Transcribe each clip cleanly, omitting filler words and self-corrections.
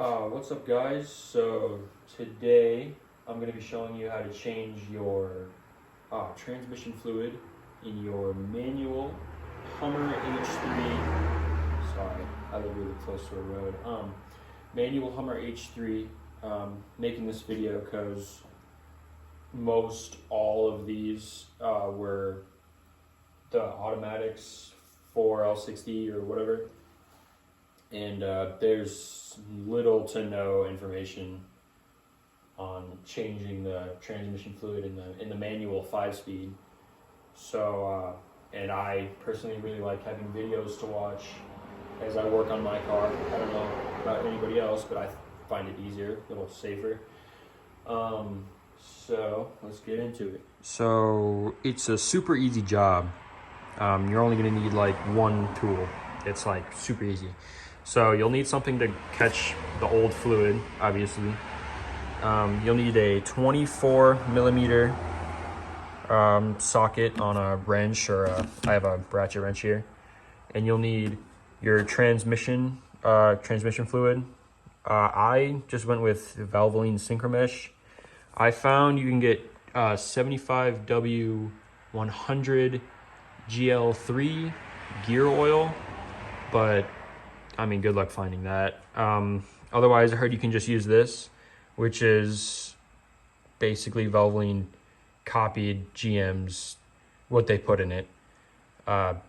What's up, guys? So today I'm going to be showing you how to change your transmission fluid in your manual Hummer H3. Sorry, I live really close to a road. Manual Hummer H3. Making this video because most all of these were the automatics 4L60 or whatever. And there's little to no information on changing the transmission fluid in the manual 5-speed. So, and I personally really like having videos to watch as I work on my car. I don't know about anybody else, but I find it easier, a little safer. So let's get into it. So it's a super easy job. You're only gonna need like one tool. It's like super easy. So you'll need something to catch the old fluid, obviously. You'll need a 24 millimeter socket on a wrench, or I have a ratchet wrench here. And you'll need your transmission fluid. I just went with Valvoline Synchromesh. I found you can get 75W100 GL3 gear oil, but I mean, good luck finding that. Otherwise, I heard you can just use this, which is basically Valvoline copied GM's, what they put in it.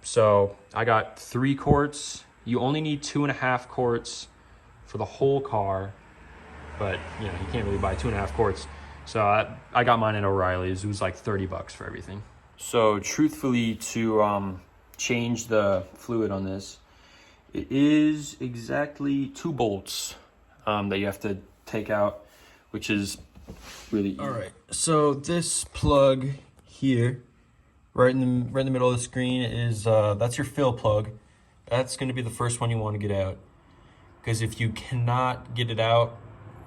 So I got 3 quarts. You only need 2.5 quarts for the whole car, but you know, you can't really buy 2.5 quarts. So I got mine at O'Reilly's. It was like $30 for everything. So truthfully, to change the fluid on this, it is exactly 2 bolts that you have to take out, which is really easy. All right, so this plug here, right in the middle of the screen, is that's your fill plug. That's going to be the first one you want to get out, because if you cannot get it out,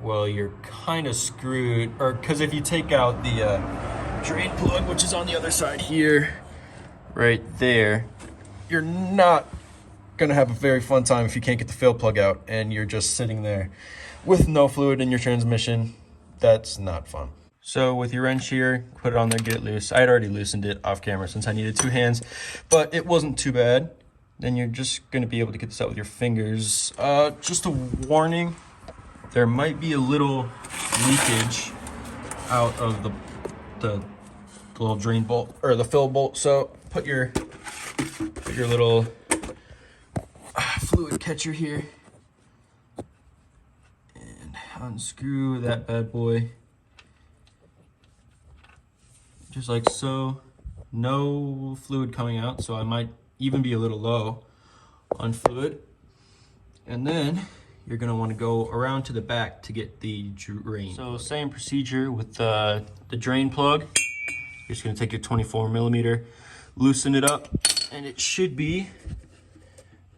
well, you're kind of screwed. Or because if you take out the drain plug, which is on the other side here, right there, you're not gonna have a very fun time if you can't get the fill plug out and you're just sitting there with no fluid in your transmission. That's not fun. So with your wrench here, put it on there, get it loose. I had already loosened it off camera since I needed 2 hands, but it wasn't too bad. Then you're just gonna be able to get this out with your fingers. Just a warning, there might be a little leakage out of the little drain bolt or the fill bolt. So put your little fluid catcher here and unscrew that bad boy just like so. No fluid coming out, so I might even be a little low on fluid. And then you're gonna want to go around to the back to get the drain. So same procedure with the drain plug. You're just gonna take your 24 millimeter, loosen it up, and it should be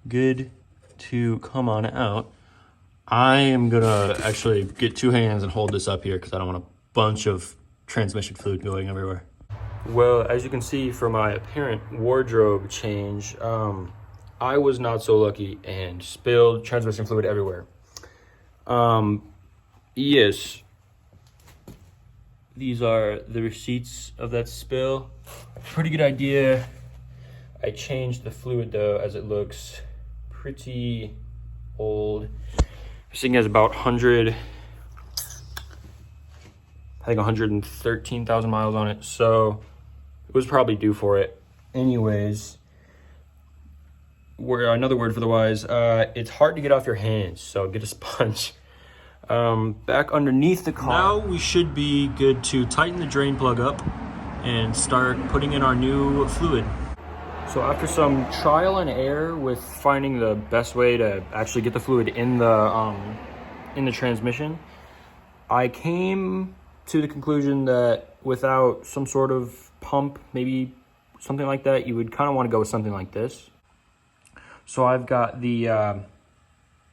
good to come on out. I am gonna actually get 2 hands and hold this up here because I don't want a bunch of transmission fluid going everywhere. Well, as you can see from my apparent wardrobe change, I was not so lucky and spilled transmission fluid everywhere. Yes, these are the receipts of that spill. Pretty good idea. I changed the fluid though, as it looks pretty old. This thing has about 113,000 miles on it, so it was probably due for it. Anyways, another word for the wise, it's hard to get off your hands, so get a sponge. Back underneath the car. Now we should be good to tighten the drain plug up and start putting in our new fluid. So after some trial and error with finding the best way to actually get the fluid in the transmission, I came to the conclusion that without some sort of pump, maybe something like that, you would kind of want to go with something like this. So I've got the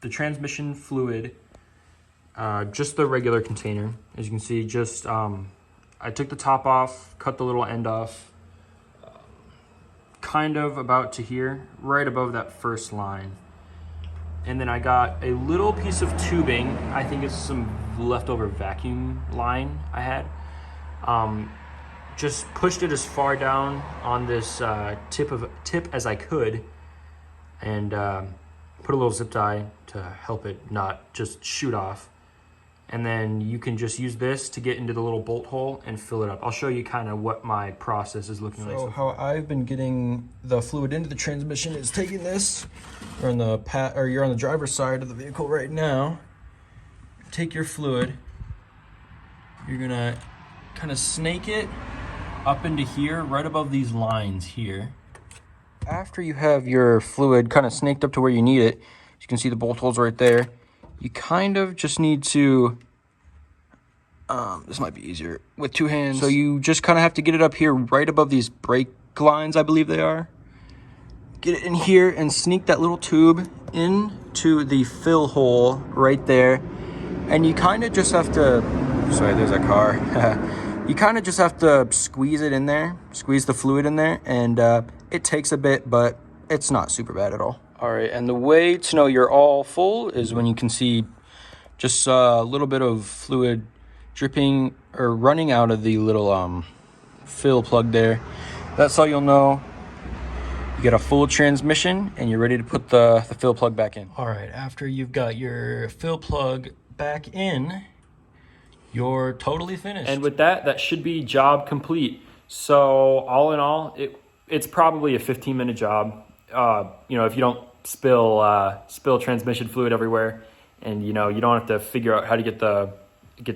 transmission fluid, just the regular container. As you can see, just I took the top off, cut the little end off, kind of about to here, right above that first line. And then I got a little piece of tubing. I think it's some leftover vacuum line I had. Just pushed it as far down on this tip as I could, and put a little zip tie to help it not just shoot off. And then you can just use this to get into the little bolt hole and fill it up. I'll show you kind of what my process is looking like. So how I've been getting the fluid into the transmission is taking this, you're on the driver's side of the vehicle right now. Take your fluid, you're gonna kind of snake it up into here, right above these lines here. After you have your fluid kind of snaked up to where you need it, you can see the bolt holes right there. You kind of just need to, this might be easier with two hands. So you just kind of have to get it up here right above these brake lines, I believe they are. Get it in here and sneak that little tube into the fill hole right there. And you kind of just have to, sorry, there's a car. You kind of just have to squeeze it in there, squeeze the fluid in there, and it takes a bit, but it's not super bad at all. All right, and the way to know you're all full is when you can see just a little bit of fluid dripping or running out of the little fill plug there. That's how you'll know you get a full transmission and you're ready to put the fill plug back in. All right, after you've got your fill plug back in, you're totally finished. And with that, that should be job complete. So all in all, it's probably a 15-minute job. You know, if you don't spill transmission fluid everywhere, and you know, you don't have to figure out how to get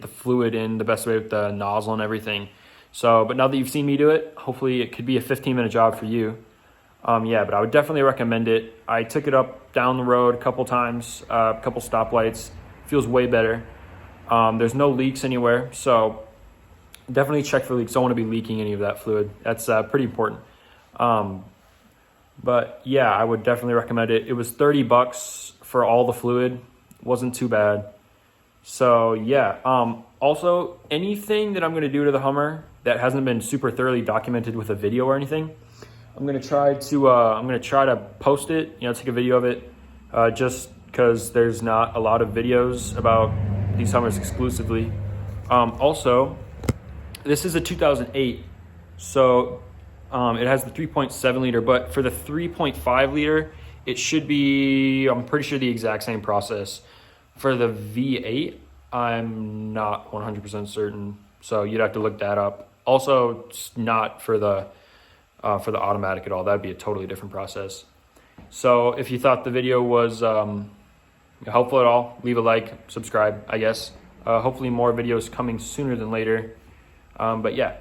the fluid in the best way with the nozzle and everything. So, but now that you've seen me do it, hopefully it could be a 15-minute job for you. Yeah, but I would definitely recommend it. I took it up down the road a couple times, a couple stoplights. Feels way better. There's no leaks anywhere, so definitely check for leaks. Don't want to be leaking any of that fluid. That's pretty important. But yeah, I would definitely recommend it. It was $30 for all the fluid. Wasn't too bad. So yeah, also anything that I'm going to do to the Hummer that hasn't been super thoroughly documented with a video or anything, I'm going to try to post it, you know, take a video of it, just because there's not a lot of videos about these Hummers exclusively. Also, this is a 2008, so it has the 3.7 liter, but for the 3.5 liter, it should be, I'm pretty sure, the exact same process. For the V8, I'm not 100% certain, so you'd have to look that up. Also, it's not for the automatic at all. That'd be a totally different process. So if you thought the video was helpful at all, leave a like, subscribe, I guess. Hopefully more videos coming sooner than later. But yeah.